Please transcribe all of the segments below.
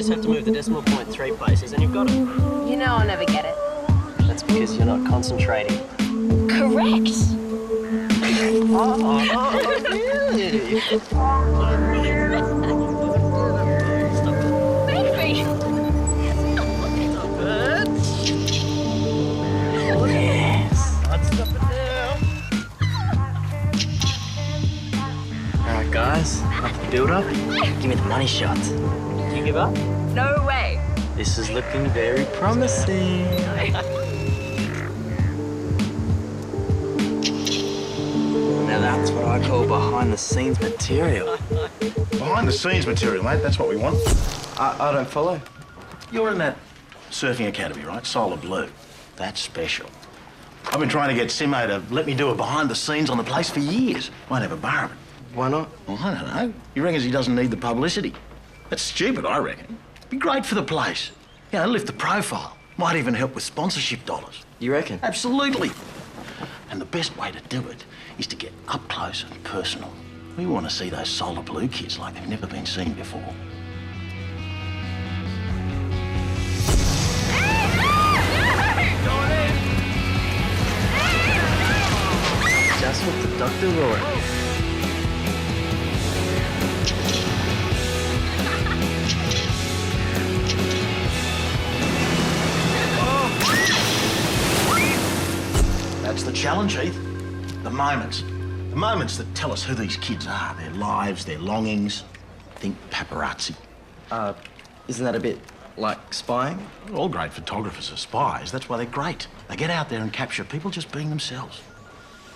just have to move the decimal point 3 places and you've got it. You know I'll never get it. That's because you're not concentrating. Correct. Really? Baby! Yes. Let's stop it now. All right, guys. Up the build-up. Give me the money shot. Do you give up? No way. This is looking very promising. Now that's what I call behind-the-scenes material. Behind-the-scenes material, mate. That's what we want. I don't follow. You're in that surfing academy, right? Solar Blue. That's special. I've been trying to get Simmo to let me do a behind-the-scenes on the place for years. Won't have a bar of it. Why not? Well, I don't know. He reckons he doesn't need the publicity. That's stupid, I reckon. Be great for the place. You know, lift the profile. Might even help with sponsorship dollars. You reckon? Absolutely. And the best way to do it is to get up close and personal. We want to see those Solar Blue kids like they've never been seen before. Just what the doctor wrote. That's the challenge, Heath. The moments. The moments that tell us who these kids are, their lives, their longings. Think paparazzi. Isn't that a bit like spying? All great photographers are spies. That's why they're great. They get out there and capture people just being themselves.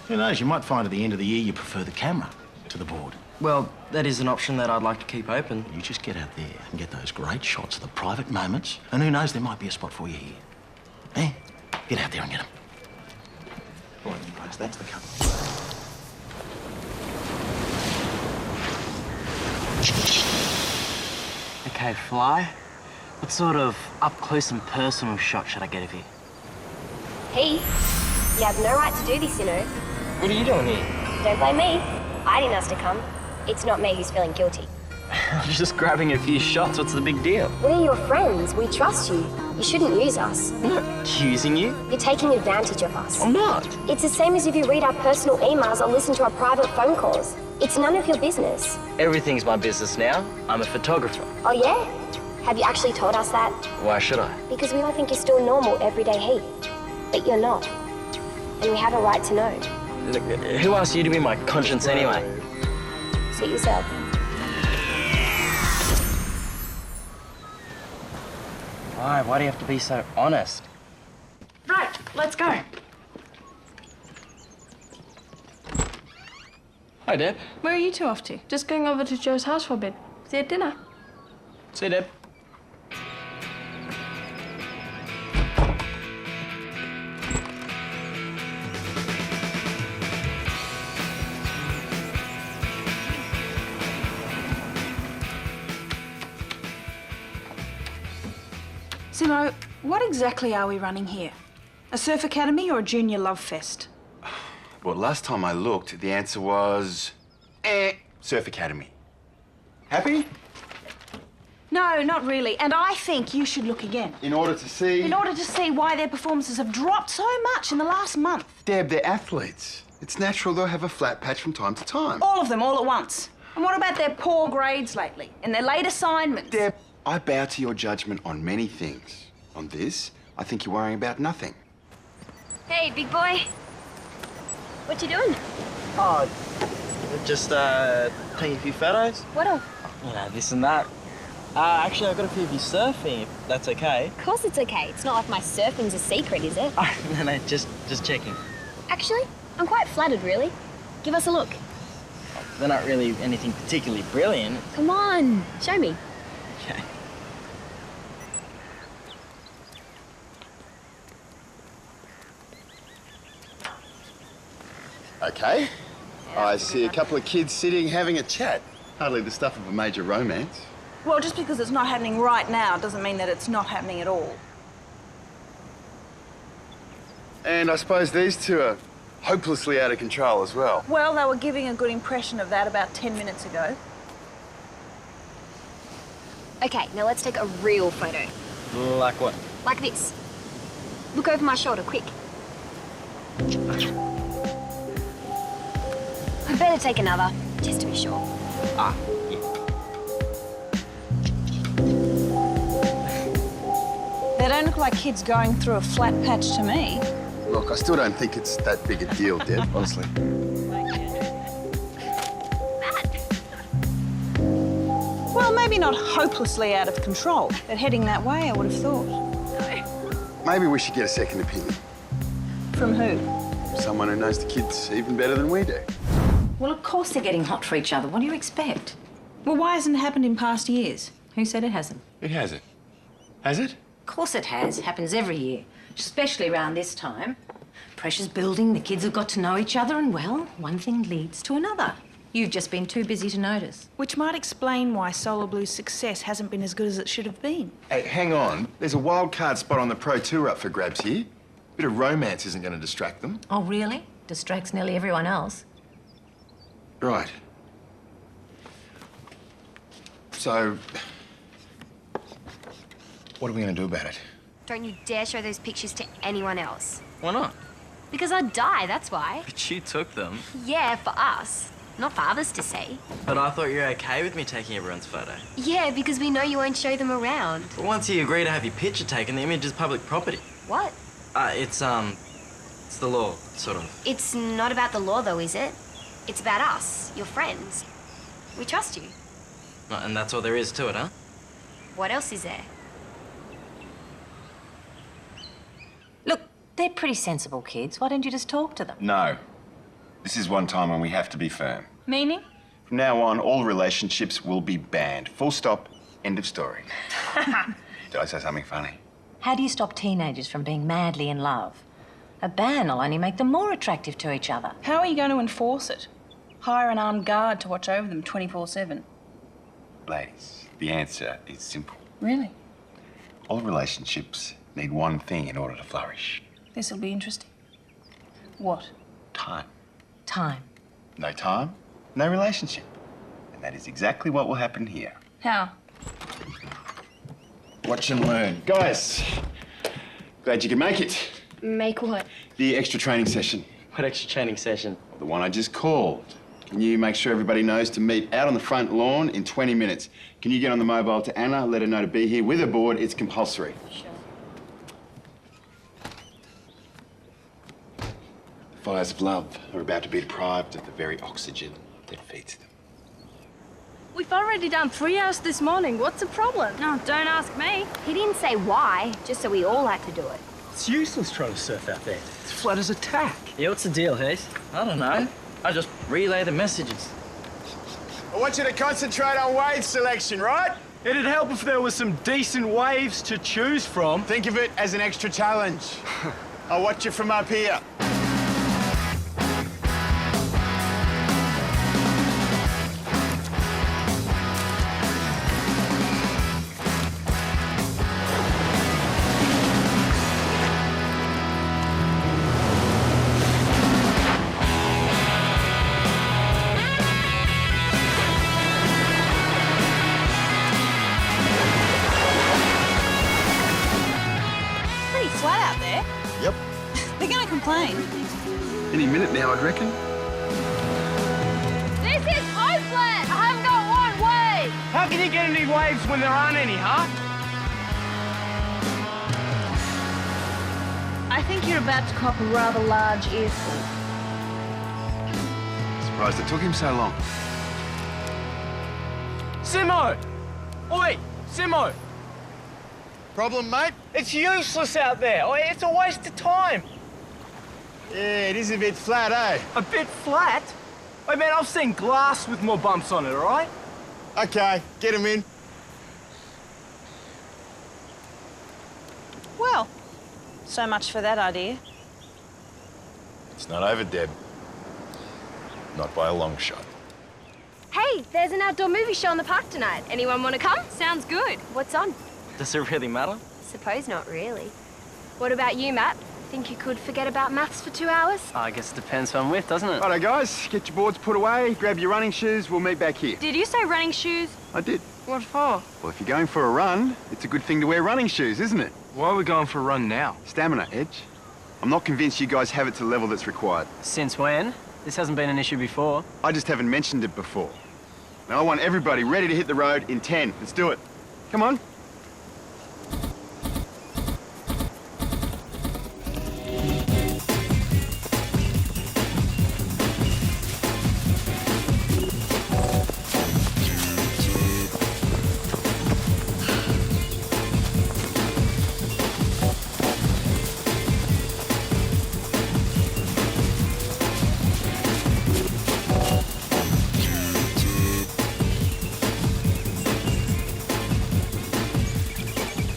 Who knows, you might find at the end of the year you prefer the camera to the board. Well, that is an option that I'd like to keep open. You just get out there and get those great shots of the private moments, and who knows, there might be a spot for you here. Eh? Get out there and get them. All right, you guys, that's the cover. Okay, Fly. What sort of up-close and personal shot should I get of you? Heath, you have no right to do this, you know. What are you doing here? Don't blame me. I didn't ask to come. It's not me who's feeling guilty. I'm just grabbing a few shots. What's the big deal? We're your friends. We trust you. You shouldn't use us. I'm not using you. You're taking advantage of us. I'm not. It's the same as if you read our personal emails or listen to our private phone calls. It's none of your business. Everything's my business now. I'm a photographer. Oh, yeah? Have you actually told us that? Why should I? Because we all think you're still normal, everyday Heath. But you're not. And we have a right to know. Look, who asked you to be my conscience anyway? Suit yourself. Why do you have to be so honest? Right, let's go. Hi, Deb. Where are you two off to? Just going over to Joe's house for a bit. See you at dinner. See you, Deb. Simmo, what exactly are we running here? A surf academy or a junior love fest? Well, last time I looked, the answer was... Surf Academy. Happy? No, not really. And I think you should look again. In order to see... In order to see why their performances have dropped so much in the last month. Deb, they're athletes. It's natural they'll have a flat patch from time to time. All of them, all at once. And what about their poor grades lately? And their late assignments? Deb, I bow to your judgment on many things. On this, I think you're worrying about nothing. Hey, big boy. What you doing? Oh, just taking a few photos. What else? You know, this and that. Actually, I've got a few of you surfing, if that's okay. Of course it's okay. It's not like my surfing's a secret, is it? No, just checking. Actually, I'm quite flattered, really. Give us a look. They're not really anything particularly brilliant. Come on, show me. Okay. Okay. I see a couple of kids sitting having a chat. Hardly the stuff of a major romance. Well, just because it's not happening right now doesn't mean that it's not happening at all. And I suppose these two are hopelessly out of control as well. Well, they were giving a good impression of that about 10 minutes ago. Okay, now let's take a real photo. Like what? Like this. Look over my shoulder, quick. I better take another, just to be sure. Ah, yeah. They don't look like kids going through a flat patch to me. Look, I still don't think it's that big a deal, Deb, honestly. Well, maybe not hopelessly out of control, but heading that way, I would have thought. Maybe we should get a second opinion. From who? Someone who knows the kids even better than we do. Well, of course they're getting hot for each other. What do you expect? Well, why hasn't it happened in past years? Who said it hasn't? It hasn't. Has it? Of course it has. Happens every year, especially around this time. Pressure's building, the kids have got to know each other, and, well, one thing leads to another. You've just been too busy to notice. Which might explain why Solar Blue's success hasn't been as good as it should have been. Hey, hang on. There's a wild card spot on the Pro Tour up for grabs here. Bit of romance isn't going to distract them. Oh, really? Distracts nearly everyone else. Right. So, what are we going to do about it? Don't you dare show those pictures to anyone else. Why not? Because I'd die, that's why. But you took them. Yeah, for us. Not for others to see. But I thought you were okay with me taking everyone's photo. Yeah, because we know you won't show them around. But once you agree to have your picture taken, the image is public property. What? It's the law, sort of. It's not about the law, though, is it? It's about us, your friends. We trust you. And that's all there is to it, huh? What else is there? Look, they're pretty sensible kids. Why don't you just talk to them? No. This is one time when we have to be firm. Meaning? From now on, all relationships will be banned. Full stop. End of story. Did I say something funny? How do you stop teenagers from being madly in love? A ban will only make them more attractive to each other. How are you going to enforce it? Hire an armed guard to watch over them 24/7. Ladies, the answer is simple. Really? All relationships need one thing in order to flourish. This'll be interesting. What? Time. Time. No time, no relationship. And that is exactly what will happen here. How? Watch and learn. Guys, glad you could make it. Make what? The extra training session, What extra training session? the one I just called. Can you make sure everybody knows to meet out on the front lawn in 20 minutes? Can you get on the mobile to Anna, let her know to be here with her board? It's compulsory. Sure. The fires of love are about to be deprived of the very oxygen that feeds them. We've already done 3 hours this morning. What's the problem? No, don't ask me. He didn't say why, just so we all had to do it. It's useless trying to surf out there. It's flat as a tack. Yeah, what's the deal, Heath? I don't know. I just relay the messages. I want you to concentrate on wave selection, right? It'd help if there was some decent waves to choose from. Think of it as an extra challenge. I'll watch you from up here. Pretty flat out there. Yep. They're going to complain. Any minute now, I'd reckon. This is hopeless! I haven't got one wave! How can you get any waves when there aren't any, huh? I think you're about to cop a rather large earful. Surprised it took him so long. Simmo! Oi, Simmo! Problem, mate? It's useless out there. Oi, it's a waste of time. Yeah, it is a bit flat, eh? A bit flat? Oi, man, I've seen glass with more bumps on it, all right? Okay, get him in. Well, so much for that idea. It's not over, Deb. Not by a long shot. Hey, there's an outdoor movie show in the park tonight. Anyone want to come? Sounds good. What's on? Does it really matter? Suppose not really. What about you, Matt? Think you could forget about maths for 2 hours? I guess it depends who I'm with, doesn't it? Righto, guys, get your boards put away, grab your running shoes, we'll meet back here. Did you say running shoes? I did. What for? Well, if you're going for a run, it's a good thing to wear running shoes, isn't it? Why are we going for a run now? Stamina, Edge. I'm not convinced you guys have it to the level that's required. Since when? This hasn't been an issue before. I just haven't mentioned it before. Now, I want everybody ready to hit the road in 10. Let's do it. Come on.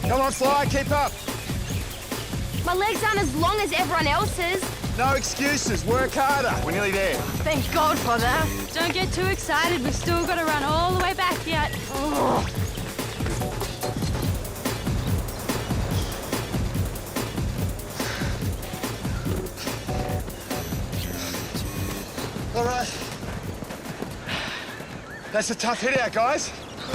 Come on, Fly, keep up. My legs aren't as long as everyone else's. No excuses, work harder. We're nearly there. Thank God for that. Don't get too excited. We've still got to run all the way back yet. Oh. All right. That's a tough hit out, guys.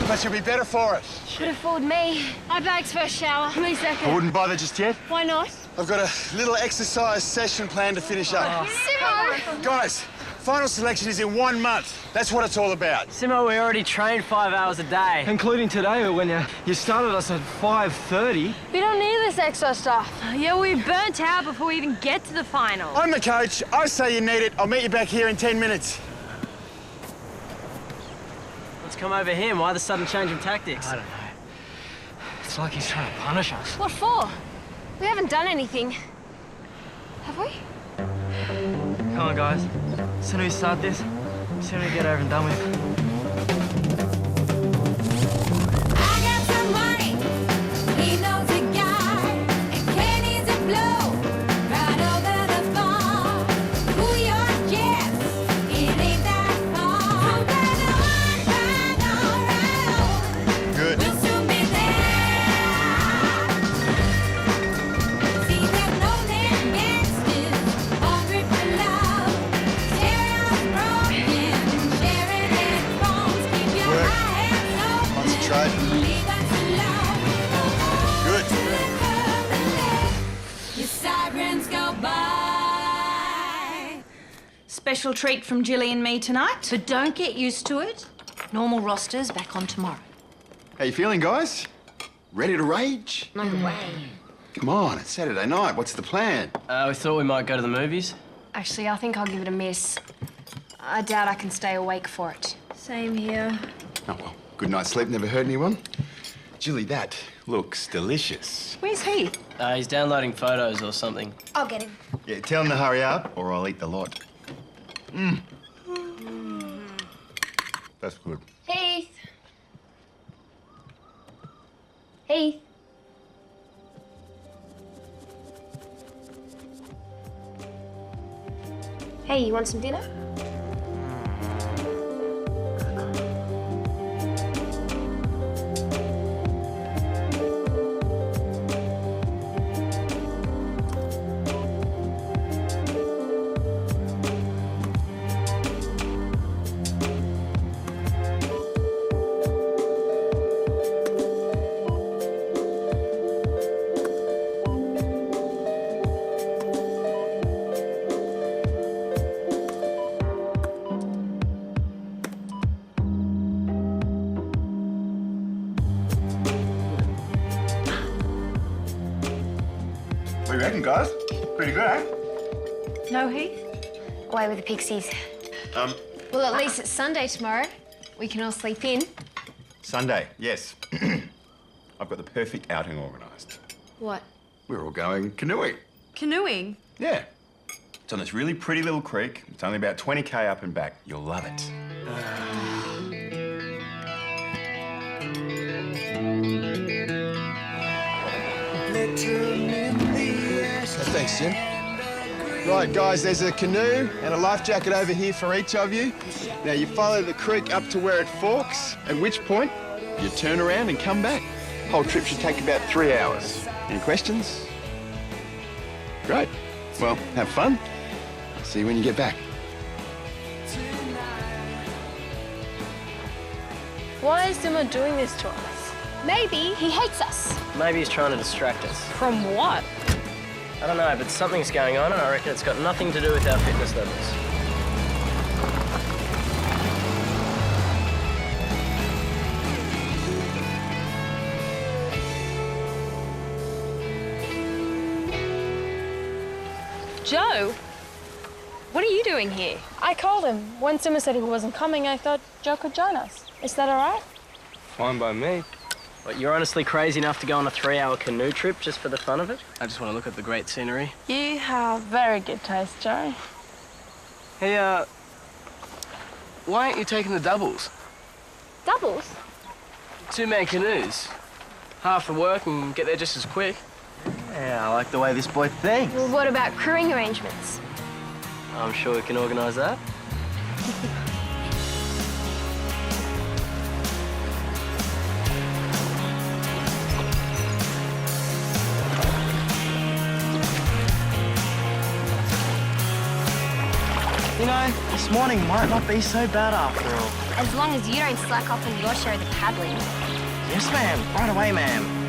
But you'll be better for it. Should have fooled me. My bag's first shower. Me second. I wouldn't bother just yet. Why not? I've got a little exercise session planned to finish up. Simmo! Guys, final selection is in 1 month. That's what it's all about. Simmo, we already trained 5 hours a day. Including today when you started us at 5:30. We don't need this extra stuff. Yeah, we burnt out before we even get to the final. I'm the coach. I say you need it. I'll meet you back here in 10 minutes. Let's come over here. Why the sudden change of tactics? I don't know. It's like he's trying to punish us. What for? We haven't done anything. Have we? Come on, guys. As soon as we start this, as soon as we get over and done with. I got some money. He knows a guy. And Kenny's a blow. Right over the bar. Who your guess? It ain't that far. Around. Good. We'll soon be there. See, there's no name gangsters. Hungry for love. Stereo's broken. Sharing headphones. Keep your Work. eyes open. Concentrate. Leave us alone. Good. Your sirens go by. Special treat from Jilly and me tonight. But don't get used to it. Normal roster's back on tomorrow. How you feeling, guys? Ready to rage? No way. Come on, it's Saturday night. What's the plan? We thought we might go to the movies. Actually, I think I'll give it a miss. I doubt I can stay awake for it. Same here. Oh, well, good night's sleep never hurt anyone. Jilly, that looks delicious. Where's Heath? He's downloading photos or something. I'll get him. Yeah, tell him to hurry up or I'll eat the lot. That's good. Heath. Heath. Hey, you want some dinner? What do you reckon, guys? Pretty good, eh? No Heath? Away with the pixies. Well, at least it's Sunday tomorrow. We can all sleep in. Sunday, yes. I've got the perfect outing organised. What? We're all going canoeing. Canoeing? Yeah. It's on this really pretty little creek. It's only about 20k up and back. You'll love it. Thanks, Jim. Right, guys, there's a canoe and a life jacket over here for each of you. Now, you follow the creek up to where it forks, at which point you turn around and come back. Whole trip should take about 3 hours. Any questions? Great. Well, have fun. I'll see you when you get back. Why is Simmo doing this to us? Maybe he hates us. Maybe he's trying to distract us. From what? I don't know, but something's going on, and I reckon it's got nothing to do with our fitness levels. Joe? What are you doing here? I called him. When Simmo said he wasn't coming, I thought Joe could join us. Is that all right? Fine by me. What, you're honestly crazy enough to go on a 3-hour canoe trip just for the fun of it? I just want to look at the great scenery. You have very good taste, Joe. Hey, why aren't you taking the doubles? Doubles? 2-man canoes. Half the work and get there just as quick. Yeah, I like the way this boy thinks. Well, what about crewing arrangements? I'm sure we can organise that. You know, this morning might not be so bad after all. As long as you don't slack off on your share of the paddling. Yes, ma'am. Right away, ma'am.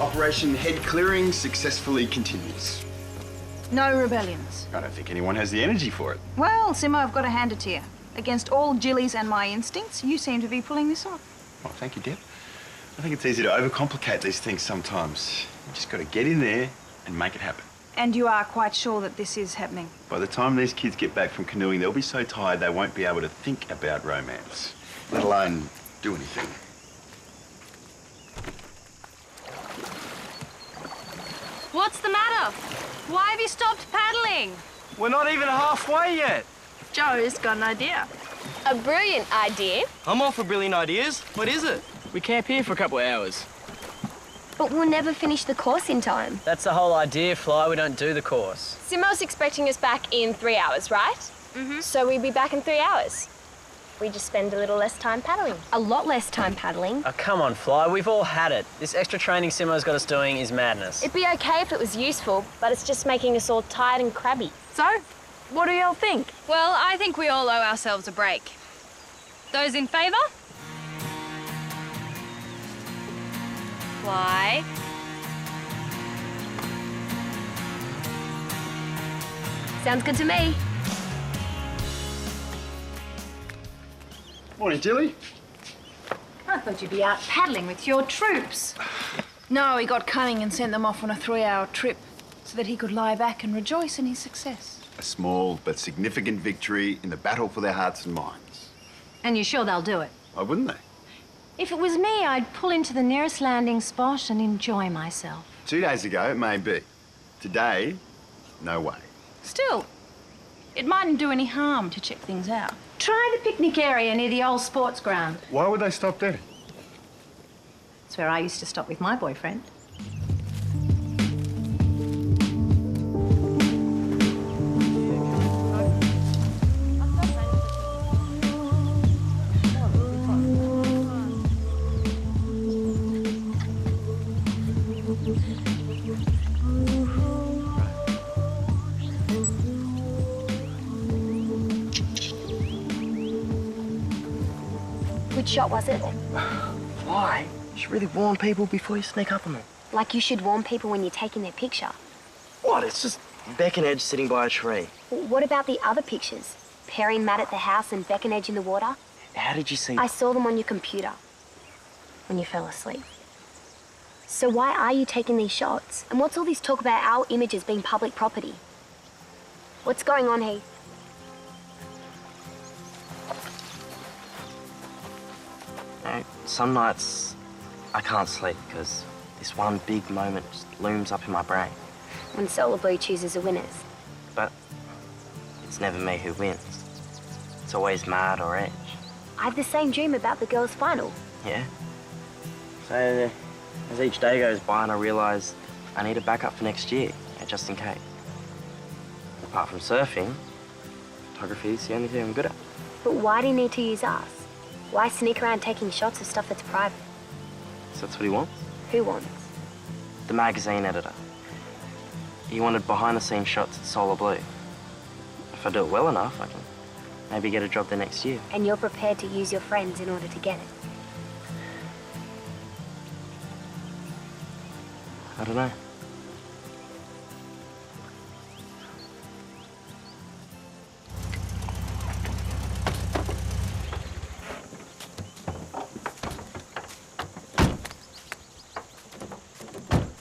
Operation Head Clearing successfully continues. No rebellions. I don't think anyone has the energy for it. Well, Simmo, I've got to hand it to you. Against all Jilly's and my instincts, you seem to be pulling this off. Oh, thank you, Deb. I think it's easy to overcomplicate these things sometimes. You just got to get in there and make it happen. And you are quite sure that this is happening? By the time these kids get back from canoeing, they'll be so tired they won't be able to think about romance, let alone do anything. What's the matter? Why have you stopped paddling? We're not even halfway yet. Joe's got an idea. A brilliant idea. I'm all for brilliant ideas. What is it? We camp here for a couple of hours. But we'll never finish the course in time. That's the whole idea, Fly. We don't do the course. Simmo's expecting us back in 3 hours, right? Mm-hmm. So we'd be back in 3 hours. We just spend a little less time paddling. A lot less time paddling. Oh, come on, Fly. We've all had it. This extra training Simmo's got us doing is madness. It'd be okay if it was useful, but it's just making us all tired and crabby. So, what do y'all think? Well, I think we all owe ourselves a break. Those in favour? Why? Sounds good to me. Morning, Jilly. I thought you'd be out paddling with your troops. No, he got cunning and sent them off on a 3-hour trip so that he could lie back and rejoice in his success. A small but significant victory in the battle for their hearts and minds. And you're sure they'll do it? Why wouldn't they? If it was me, I'd pull into the nearest landing spot and enjoy myself. 2 days ago, it may be. Today, no way. Still, it mightn't do any harm to check things out. Try the picnic area near the old sports ground. Why would they stop there? It's where I used to stop with my boyfriend. Which shot was it? Why? You should really warn people before you sneak up on them. Like you should warn people when you're taking their picture. What? It's just Beck and Edge sitting by a tree. What about the other pictures? Perry and Matt at the house and Beck and Edge in the water? How did you see? I saw them on your computer when you fell asleep. So why are you taking these shots? And what's all this talk about our images being public property? What's going on, Heath? Some nights I can't sleep because this one big moment just looms up in my brain. When Solar Blue chooses the winners. But it's never me who wins. It's always Matt or Edge. I had the same dream about the girls' final. Yeah? So as each day goes by and I realise I need a backup for next year, just in case. Apart from surfing, photography's the only thing I'm good at. But why do you need to use us? Why sneak around taking shots of stuff that's private? So that's what he wants? Who wants? The magazine editor. he wanted behind-the-scenes shots at Solar Blue. If I do it well enough, I can maybe get a job there next year. And you're prepared to use your friends in order to get it. I don't know.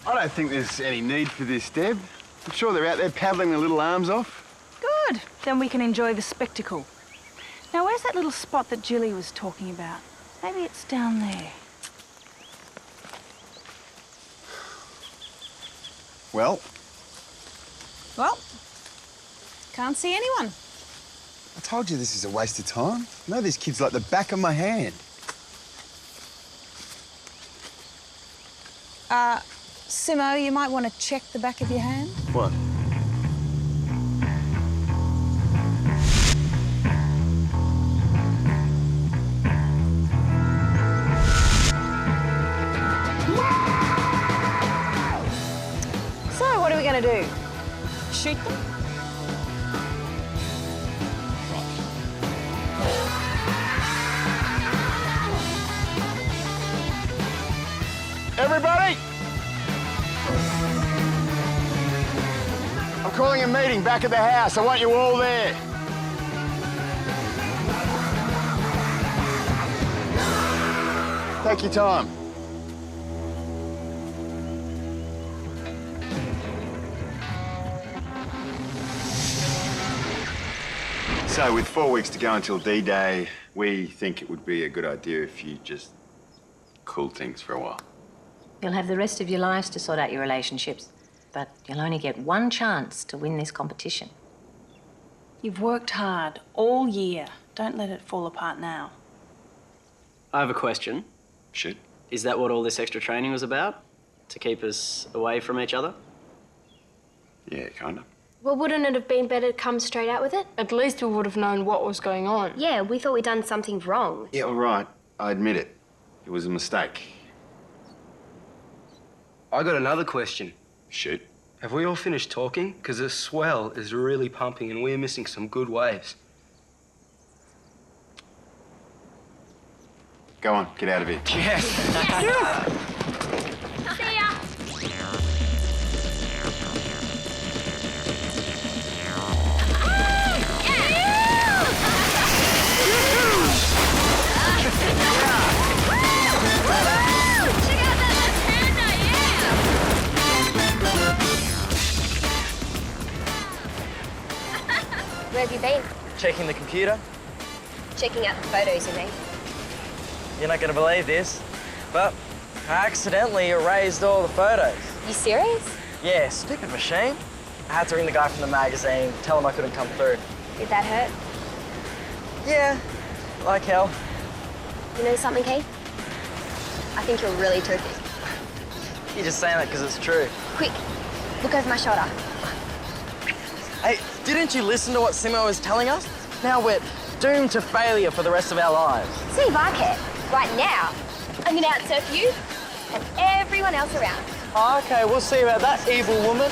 I don't think there's any need for this, Deb. I'm sure they're out there paddling their little arms off. Good. Then we can enjoy the spectacle. Now, where's that little spot that Jilly was talking about? Maybe it's down there. Well, Well, can't see anyone. I told you this is a waste of time. I know these kids like the back of my hand. Simmo, you might want to check the back of your hand. What? So, what are we going to do? Shoot them? Everybody! I'm calling a meeting back at the house. I want you all there. Take your time. So, with 4 weeks to go until D-Day, we think it would be a good idea if you just cool things for a while. You'll have the rest of your lives to sort out your relationships, but you'll only get one chance to win this competition. You've worked hard all year. Don't let it fall apart now. I have a question. Shoot. Is that what all this extra training was about? To keep us away from each other? Yeah, kind of. Well, wouldn't it have been better to come straight out with it? At least we would have known what was going on. Yeah, we thought we'd done something wrong. Yeah, all right. I admit it. It was a mistake. I got another question. Shoot. Have we all finished talking? Because the swell is really pumping and we're missing some good waves. Go on, get out of here. Yes! See ya! Where have you been? Checking the computer. Checking out the photos, you mean? You're not going to believe this, but I accidentally erased all the photos. You serious? Yeah, stupid machine. I had to ring the guy from the magazine, tell him I couldn't come through. Did that hurt? Yeah, like hell. You know something, Heath? I think you're really tricky. You're just saying that because it's true. Quick, look over my shoulder. Hey, didn't you listen to what Simmo was telling us? Now we're doomed to failure for the rest of our lives. See if I care. Right now, I'm gonna outsurf you and everyone else around. Okay, we'll see about that, evil woman.